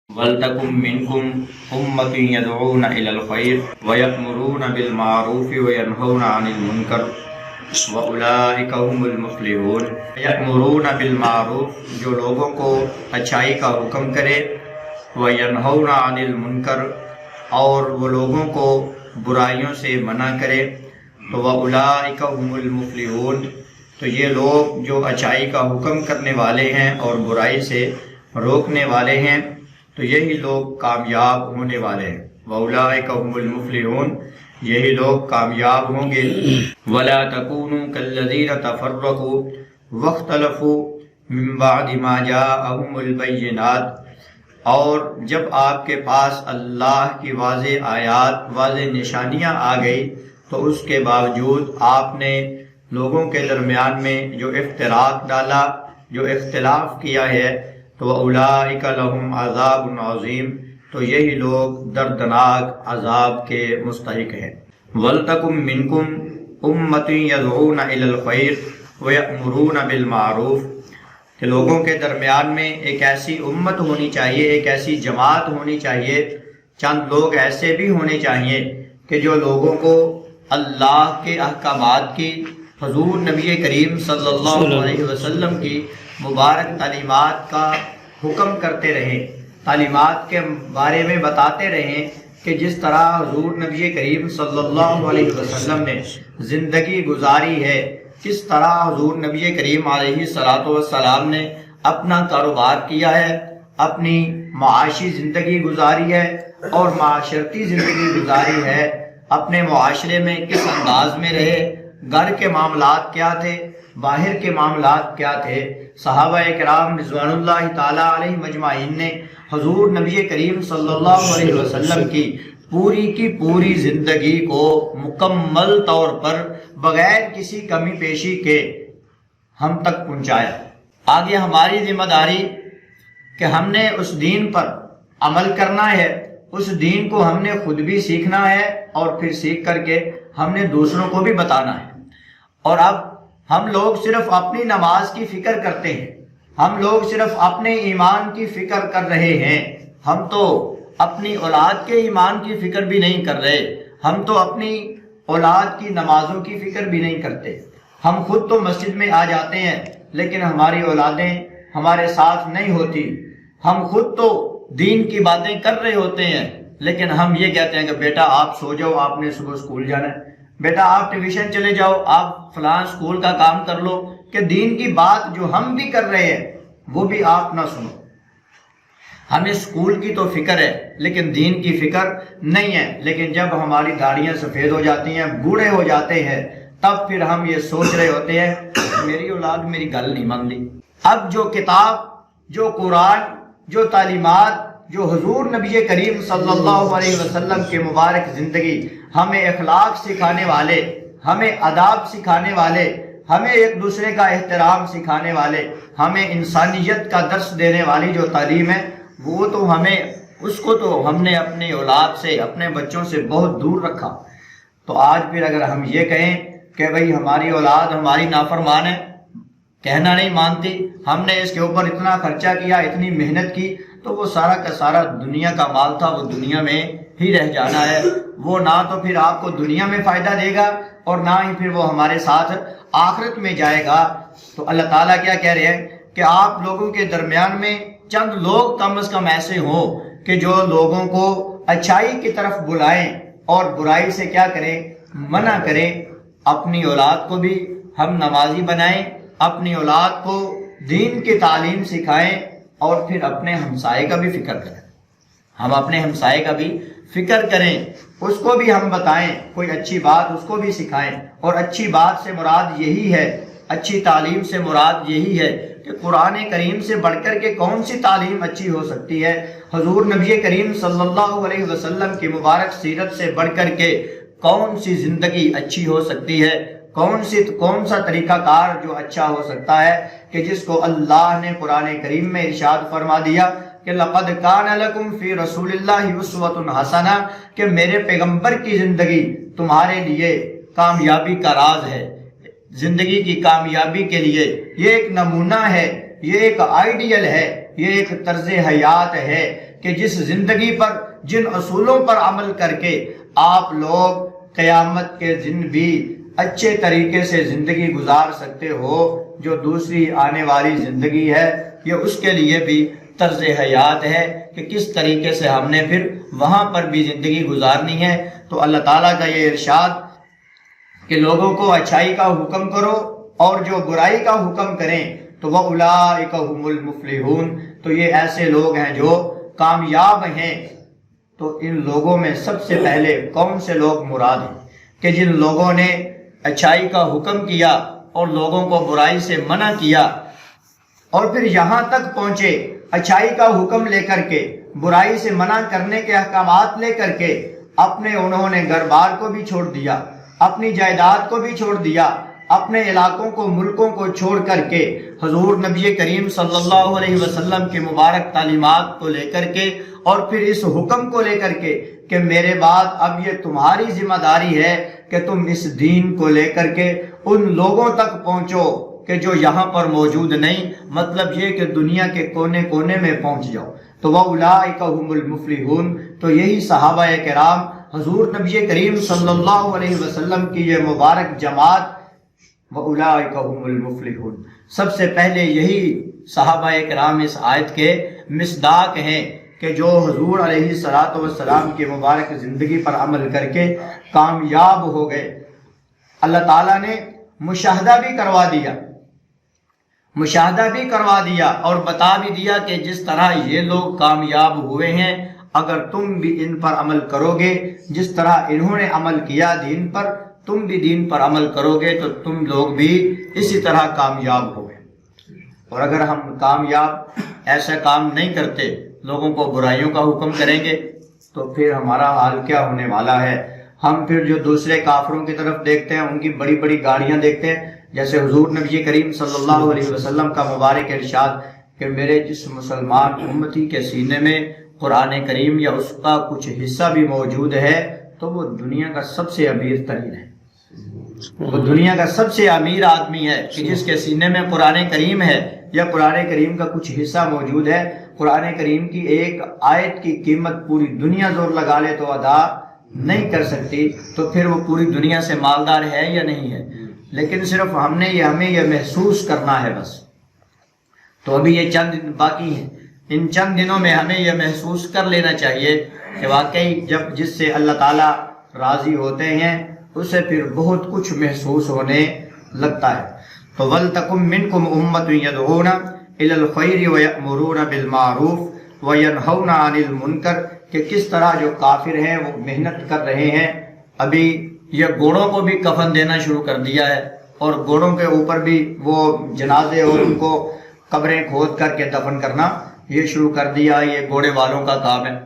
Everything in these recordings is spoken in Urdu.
وَلْتَكُن مِّنكُمْ أُمَّةٌ يَدْعُونَ إِلَى الْخَيْرِ وَيَأْمُرُونَ بِالْمَعْرُوفِ وَيَنْهَوْنَ عَنِ الْمُنكَرِ وَأُولَٰئِكَ هُمُ الْمُفْلِحُونَ۔ يَأْمُرُونَ بِالْمَعْرُوفِ، جو لوگوں کو اچھائی کا حکم کرے، وَيَنْهَوْنَ عَنِ الْمُنكَرِ، اور وہ لوگوں کو برائیوں سے منع کرے، تو وَأُولَٰئِكَ هُمُ الْمُفْلِحُونَ، تو یہ لوگ جو اچھائی کا حکم کرنے والے ہیں اور برائی سے روکنے والے ہیں، تو یہی لوگ کامیاب ہونے والے ہیں۔ وَأُولَٰئِكَ هُمُ الْمُفْلِحُونَ، یہی لوگ کامیاب ہوں گے۔ وَلَا تَكُونُوا كَالَّذِينَ تَفَرَّقُوا وَاخْتَلَفُوا مِن بَعْدِ مَا جَاءَهُمُ الْبَيِّنَاتُ، اور جب آپ کے پاس اللہ کی واضح آیات، واضح نشانیاں آ گئی، تو اس کے باوجود آپ نے لوگوں کے درمیان میں جو افتراق ڈالا، جو اختلاف کیا ہے، تو وَأُولَٰئِكَ لَهُمْ عَذَابٌ عَظِيمٌ، تو یہی لوگ دردناک عذاب کے مستحق ہیں۔ وَلْتَكُن مِّنكُمْ أُمَّةٌ يَدْعُونَ إِلَى الْخَيْرِ وَيَأْمُرُونَ بِالْمَعْرُوفِ، کہ لوگوں کے درمیان میں ایک ایسی امت ہونی چاہیے، ایک ایسی جماعت ہونی چاہیے، چند لوگ ایسے بھی ہونے چاہیے کہ جو لوگوں کو اللہ کے احکامات کی، حضور نبی کریم صلی اللہ علیہ وسلم کی مبارک تعلیمات کا حکم کرتے رہیں، تعلیمات کے بارے میں بتاتے رہیں کہ جس طرح حضور نبی کریم صلی اللہ علیہ وسلم نے زندگی گزاری ہے، کس طرح حضور نبی کریم علیہ السلام نے اپنا کاروبار کیا ہے، اپنی معاشی زندگی گزاری ہے اور معاشرتی زندگی گزاری ہے، اپنے معاشرے میں کس انداز میں رہے، گھر کے معاملات کیا تھے، باہر کے معاملات کیا تھے۔ صحابہ کرام رضوان اللہ تعالیٰ علیہ مجمعین نے حضور نبی کریم صلی اللہ علیہ وسلم کی پوری زندگی کو مکمل طور پر بغیر کسی کمی پیشی کے ہم تک پہنچایا۔ آگے ہماری ذمہ داری کہ ہم نے اس دین پر عمل کرنا ہے، اس دین کو ہم نے خود بھی سیکھنا ہے اور پھر سیکھ کر کے ہم نے دوسروں کو بھی بتانا ہے۔ اور اب ہم لوگ صرف اپنی نماز کی فکر کرتے ہیں، ہم لوگ صرف اپنے ایمان کی فکر کر رہے ہیں، ہم تو اپنی اولاد کے ایمان کی فکر بھی نہیں کر رہے، ہم تو اپنی اولاد کی نمازوں کی فکر بھی نہیں کرتے۔ ہم خود تو مسجد میں آ جاتے ہیں لیکن ہماری اولادیں ہمارے ساتھ نہیں ہوتی، ہم خود تو دین کی باتیں کر رہے ہوتے ہیں لیکن ہم یہ کہتے ہیں کہ بیٹا آپ سو جاؤ، آپ نے صبح اسکول جانا ہے، بیٹا آپ ٹیوشن چلے جاؤ، آپ فلاں اسکول کا کام کر لو، کہ دین کی بات جو ہم بھی کر رہے ہیں وہ بھی آپ نہ سنو۔ ہمیں اسکول کی تو فکر ہے لیکن دین کی فکر نہیں ہے، لیکن جب ہماری داڑیاں سفید ہو جاتی ہیں، بوڑھے ہو جاتے ہیں، تب پھر ہم یہ سوچ رہے ہوتے ہیں میری اولاد میری گل نہیں مان لی۔ اب جو کتاب، جو قرآن، جو تعلیمات، جو حضور نبی کریم صلی اللہ علیہ وسلم کے مبارک زندگی ہمیں اخلاق سکھانے والے، ہمیں آداب سکھانے والے، ہمیں ایک دوسرے کا احترام سکھانے والے، ہمیں انسانیت کا درس دینے والی جو تعلیم ہے، وہ تو اس کو تو ہم نے اپنی اولاد سے، اپنے بچوں سے بہت دور رکھا۔ تو آج پھر اگر ہم یہ کہیں کہ بھئی ہماری اولاد ہماری نافرمان ہے، کہنا نہیں مانتی، ہم نے اس کے اوپر اتنا خرچہ کیا، اتنی محنت کی، تو وہ سارا کا سارا دنیا کا مال تھا، وہ دنیا میں ہی رہ جانا ہے، وہ نہ تو پھر آپ کو دنیا میں فائدہ دے گا اور نہ ہی پھر وہ ہمارے ساتھ آخرت میں جائے گا۔ تو اللہ تعالیٰ کیا کہہ رہے ہیں کہ آپ لوگوں کے درمیان میں چند لوگ کم از کم ایسے ہوں کہ جو لوگوں کو اچھائی کی طرف بلائیں اور برائی سے کیا کریں، منع کریں۔ اپنی اولاد کو بھی ہم نمازی بنائیں، اپنی اولاد کو دین کی تعلیم سکھائیں اور پھر اپنے ہمسائے کا بھی فکر کریں۔ ہم اپنے ہمسائے کا بھی فکر کریں، اس کو بھی ہم بتائیں، کوئی اچھی بات اس کو بھی سکھائیں۔ اور اچھی بات سے مراد یہی ہے، اچھی تعلیم سے مراد یہی ہے کہ قرآن کریم سے بڑھ کر کے کون سی تعلیم اچھی ہو سکتی ہے، حضور نبی کریم صلی اللہ علیہ وسلم کی مبارک سیرت سے بڑھ کر کے کون سی زندگی اچھی ہو سکتی ہے، کون سا طریقہ کار جو اچھا ہو سکتا ہے، کہ جس کو اللہ نے قرآن کریم میں ارشاد فرما دیا کہ لَقَدْ كَانَ لَكُمْ فِي رَسُولِ اللَّهِ أُسْوَةٌ حَسَنَةٌ، کہ میرے پیغمبر کی زندگی تمہارے لیے کامیابی کا راز ہے، زندگی کی کامیابی کے لیے یہ ایک نمونہ ہے، یہ ایک آئیڈیل ہے، یہ ایک طرز حیات ہے کہ جس زندگی پر، جن اصولوں پر عمل کر کے آپ لوگ قیامت کے دن بھی اچھے طریقے سے زندگی گزار سکتے ہو، جو دوسری آنے والی زندگی ہے یہ اس کے لیے بھی طرز حیات ہے کہ کس طریقے سے ہم نے پھر وہاں پر بھی زندگی گزارنی ہے۔ تو اللہ تعالیٰ کا یہ ارشاد کہ لوگوں کو اچھائی کا حکم کرو اور جو برائی کا حکم کریں تو وَأُولَٰئِكَ هُمُ الْمُفْلِحُونَ، تو یہ ایسے لوگ ہیں جو کامیاب ہیں۔ تو ان لوگوں میں سب سے پہلے کون سے لوگ مراد ہیں کہ جن لوگوں نے اچھائی کا حکم کیا اور لوگوں کو برائی سے منع کیا، اور پھر یہاں تک پہنچے اچھائی کا حکم لے کر کے برائی سے منع کرنے کے احکامات لے کر کے اپنے انہوں نے گھر بار کو بھی چھوڑ دیا، اپنی جائیداد کو بھی چھوڑ دیا، اپنے علاقوں کو، ملکوں کو چھوڑ کر کے حضور نبی کریم صلی اللہ علیہ وسلم کی مبارک تعلیمات کو لے کر کے اور پھر اس حکم کو لے کر کے کہ میرے بعد اب یہ تمہاری ذمہ داری ہے کہ تم اس دین کو لے کر کے ان لوگوں تک پہنچو کہ جو یہاں پر موجود نہیں، مطلب یہ کہ دنیا کے کونے کونے میں پہنچ جاؤ۔ تو وَأُولَٰئِكَ هُمُ الْمُفْلِحُونَ، تو یہی صحابہ کرام حضور نبی کریم صلی اللہ علیہ وسلم کی یہ مبارک جماعت وَأُولَٰئِكَ هُمُ الْمُفْلِحُونَ، سب سے پہلے یہی صحابہ کرام اس آیت کے مصداق ہیں کہ جو حضور علیہ الصلوۃ والسلام کی مبارک زندگی پر عمل کر کے کامیاب ہو گئے۔ اللہ تعالیٰ نے مشاہدہ بھی کروا دیا اور بتا بھی دیا کہ جس طرح یہ لوگ کامیاب ہوئے ہیں، اگر تم بھی ان پر عمل کرو گے، جس طرح انہوں نے عمل کیا دین پر، تم بھی دین پر عمل کرو گے تو تم لوگ بھی اسی طرح کامیاب ہوگے۔ اور اگر ہم کامیاب ایسا کام نہیں کرتے، لوگوں کو برائیوں کا حکم کریں گے، تو پھر ہمارا حال کیا ہونے والا ہے؟ ہم پھر جو دوسرے کافروں کی طرف دیکھتے ہیں، ان کی بڑی بڑی گاڑیاں دیکھتے ہیں، جیسے حضور نبی کریم صلی اللہ علیہ وسلم کا مبارک ارشاد کہ میرے جس مسلمان امتی کے سینے میں قرآن کریم یا اس کا کچھ حصہ بھی موجود ہے تو وہ دنیا کا سب سے امیر ترین ہے، وہ دنیا کا سب سے امیر آدمی ہے کہ جس کے سینے میں قرآن کریم ہے یا قرآن کریم کا کچھ حصہ موجود ہے۔ قرآن کریم کی ایک آیت کی قیمت پوری دنیا زور لگا لے تو ادا نہیں کر سکتی، تو پھر وہ پوری دنیا سے مالدار ہے یا نہیں ہے؟ لیکن صرف ہمیں یہ محسوس کرنا ہے بس۔ تو ابھی یہ چند دن باقی ہیں، ان چند دنوں میں ہمیں یہ محسوس کر لینا چاہیے کہ واقعی جب جس سے اللہ تعالیٰ راضی ہوتے ہیں اسے پھر بہت کچھ محسوس ہونے لگتا ہے۔ تو وَلْتَكُن مِّنكُمْ أُمَّةٌ يَدْعُونَ إِلَى الْخَيْرِ وَيَأْمُرُونَ بِالْمَعْرُوفِ وَيَنْهَوْنَ عَنِ الْمُنكَرِ، کہ کس طرح جو کافر ہیں وہ محنت کر رہے ہیں۔ ابھی یہ گھوڑوں کو بھی کفن دینا شروع کر دیا ہے، اور گھوڑوں کے اوپر بھی وہ جنازے اور ان کو قبریں کھود کر کے دفن کرنا یہ شروع کر دیا۔ یہ گھوڑے والوں کا کام ہے۔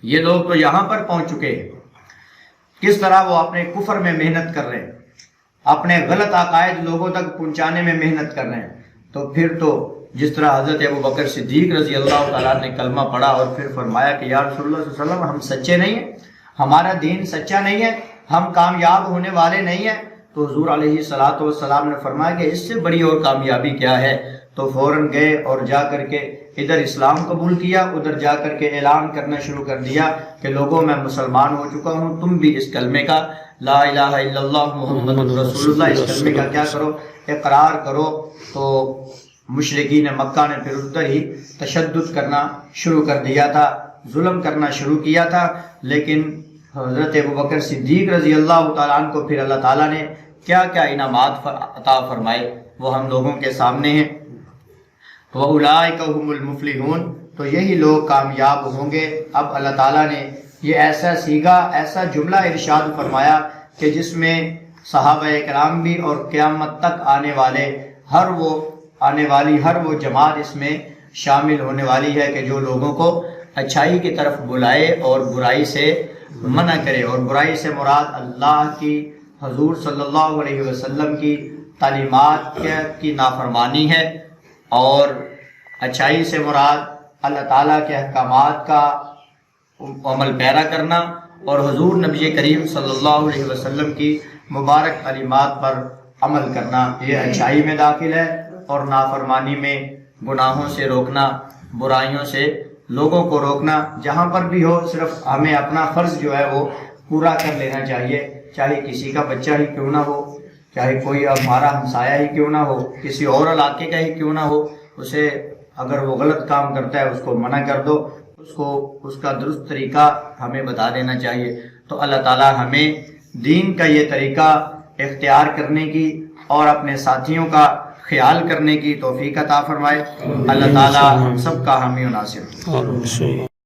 یہ لوگ تو یہاں پر پہنچ چکے ہیں، کس طرح وہ اپنے کفر میں محنت کر رہے ہیں، اپنے غلط عقائد لوگوں تک پہنچانے میں محنت کر رہے ہیں۔ تو پھر تو جس طرح حضرت ابوبکر صدیق رضی اللہ تعالیٰ نے کلمہ پڑھا اور پھر فرمایا کہ یا رسول اللہ صلی اللہ علیہ وسلم ہم سچے نہیں ہیں، ہمارا دین سچا نہیں ہے، ہم کامیاب ہونے والے نہیں ہیں، تو حضور علیہ الصلوۃ والسلام نے فرمایا کہ اس سے بڑی اور کامیابی کیا ہے؟ تو فوراً گئے اور جا کر کے ادھر اسلام قبول کیا، ادھر جا کر کے اعلان کرنا شروع کر دیا کہ لوگوں میں مسلمان ہو چکا ہوں، تم بھی اس کلمے کا لا الہ الا اللہ محمد رسول اللہ اس کلمے کا کیا کرو، اقرار کرو۔ تو مشرکین مکہ نے پھر ادھر ہی تشدد کرنا شروع کر دیا تھا، ظلم کرنا شروع کیا تھا، لیکن حضرت ابوبکر صدیق رضی اللہ تعالیٰ عنہ کو پھر اللہ تعالیٰ نے کیا کیا انعامات عطا فرمائے وہ ہم لوگوں کے سامنے ہیں۔ وَأُولَٰئِكَ هُمُ الْمُفْلِحُونَ، تو یہی لوگ کامیاب ہوں گے۔ اب اللہ تعالیٰ نے یہ ایسا سیگا، ایسا جملہ ارشاد فرمایا کہ جس میں صحابہ کرام بھی اور قیامت تک آنے والی ہر وہ جماعت اس میں شامل ہونے والی ہے کہ جو لوگوں کو اچھائی کی طرف بلائے اور برائی سے منع کرے۔ اور برائی سے مراد اللہ کی، حضور صلی اللہ علیہ وسلم کی تعلیمات کی نافرمانی ہے، اور اچھائی سے مراد اللہ تعالیٰ کے احکامات کا عمل پیرا کرنا اور حضور نبی کریم صلی اللہ علیہ وسلم کی مبارک تعلیمات پر عمل کرنا، یہ اچھائی میں داخل ہے۔ اور نافرمانی میں گناہوں سے روکنا، برائیوں سے لوگوں کو روکنا، جہاں پر بھی ہو صرف ہمیں اپنا فرض جو ہے وہ پورا کر لینا چاہیے، چاہے کسی کا بچہ ہی کیوں نہ ہو، چاہے کوئی ہمارا ہمسایہ ہی کیوں نہ ہو، کسی اور علاقے کا ہی کیوں نہ ہو، اسے اگر وہ غلط کام کرتا ہے اس کو منع کر دو، اس کو اس کا درست طریقہ ہمیں بتا دینا چاہیے۔ تو اللہ تعالیٰ ہمیں دین کا یہ طریقہ اختیار کرنے کی اور اپنے ساتھیوں کا خیال کرنے کی توفیق عطا فرمائے۔ اللہ تعالیٰ ہم سب کا حامی و ناصر۔